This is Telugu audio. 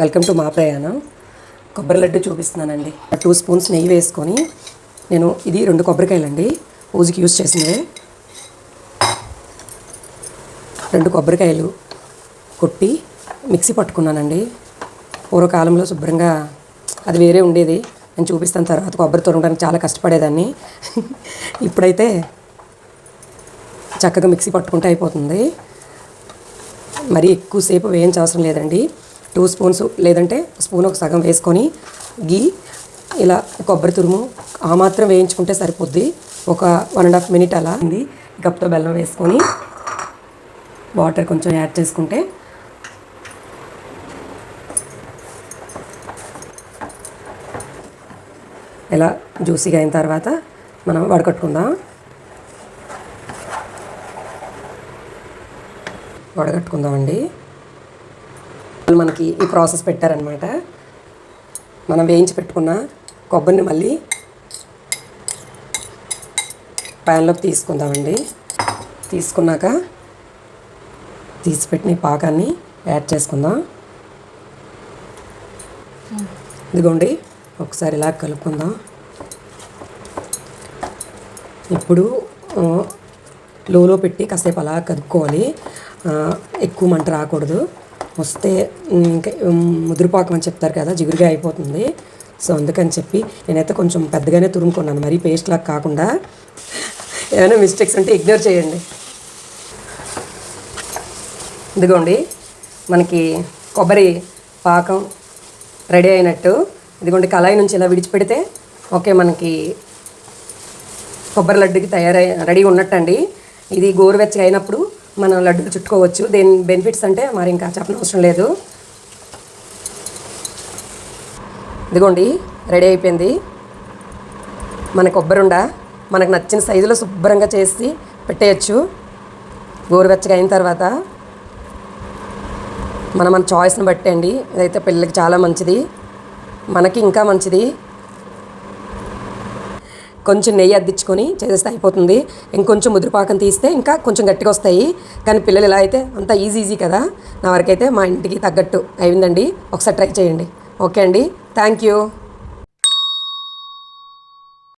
వెల్కమ్ టు మా ప్రయాణం. కొబ్బరి లడ్డు చూపిస్తున్నానండి. 2 స్పూన్స్ నెయ్యి వేసుకొని, నేను ఇది 2 కొబ్బరికాయలండి, పూజకి యూజ్ చేసినవే. 2 కొబ్బరికాయలు కొట్టి మిక్సీ పట్టుకున్నానండి. పూర్వకాలంలో శుభ్రంగా అది వేరే ఉండేది, నేను చూపిస్తాను. తర్వాత కొబ్బరి తురమడానికి చాలా కష్టపడేదాన్ని. ఇప్పుడైతే చక్కగా మిక్సీ పట్టుకుంటే అయిపోతుంది. మరి ఎక్కువసేపు వేయించవసరం లేదండి. 2 స్పూన్స్ లేదంటే స్పూన్ ఒక సగం వేసుకొని గీ ఇలా కొబ్బరి తురుము ఆ మాత్రం వేయించుకుంటే సరిపోద్ది. ఒక 1.5 మినిట్ అలా ఉంది. కప్తో బెల్లం వేసుకొని వాటర్ కొంచెం యాడ్ చేసుకుంటే ఇలా జ్యూసీగా అయిన తర్వాత మనం వడగట్టుకుందామండి. మనకి ఈ ప్రాసెస్ పెట్టారనమాట. మనం వేయించి పెట్టుకున్న కొబ్బరిని మళ్ళీ ప్యాన్లోకి తీసుకుందామండి. తీసుకున్నాక తీసిపెట్టిన పాకాన్ని యాడ్ చేసుకుందాం. ఇదిగోండి, ఒకసారి ఇలా కలుపుకుందాం. ఇప్పుడు లోలో పెట్టి కాసేపు అలా కదుపుకోవాలి. ఎక్కువ మంట రాకూడదు. వస్తే ఇంకా ముదురుపాకం అని చెప్తారు కదా, జిగురుగా అయిపోతుంది. సో అందుకని చెప్పి నేనైతే కొంచెం పెద్దగానే తురుముకున్నాను, మరీ పేస్ట్ లాగా కాకుండా. ఏమైనా మిస్టేక్స్ ఉంటే ఇగ్నోర్ చేయండి. ఇదిగోండి, మనకి కొబ్బరి పాకం రెడీ అయినట్టు. ఇదిగోండి, కళాయి నుంచి ఇలా విడిచిపెడితే ఓకే, మనకి కొబ్బరి లడ్డుకి రెడీ ఉన్నట్టండి. ఇది గోరువెచ్చగా అయినప్పుడు మనం లడ్డుకు చుట్టుకోవచ్చు. దీని బెనిఫిట్స్ అంటే మరి ఇంకా చెప్పనవసరం లేదు. ఇదిగోండి, రెడీ అయిపోయింది మన కొబ్బరి ఉండ. మనకు నచ్చిన సైజులో శుభ్రంగా చేసి పెట్టేయచ్చు. గోరువెచ్చగా అయిన తర్వాత మన చాయిస్ని బట్టి అండి. ఇదైతే పిల్లలకి చాలా మంచిది, మనకి ఇంకా మంచిది. కొంచెం నెయ్యి అద్దించుకొని చేస్తే అయిపోతుంది. ఇంకొంచెం ముద్రపాకం తీస్తే ఇంకా కొంచెం గట్టిగా వస్తాయి. కానీ పిల్లలు ఇలా అయితే అంత ఈజీ కదా. నా వరకైతే మా ఇంటికి తగ్గట్టు అయిందండి. ఒకసారి ట్రై చేయండి. ఓకే అండి, థ్యాంక్ యూ.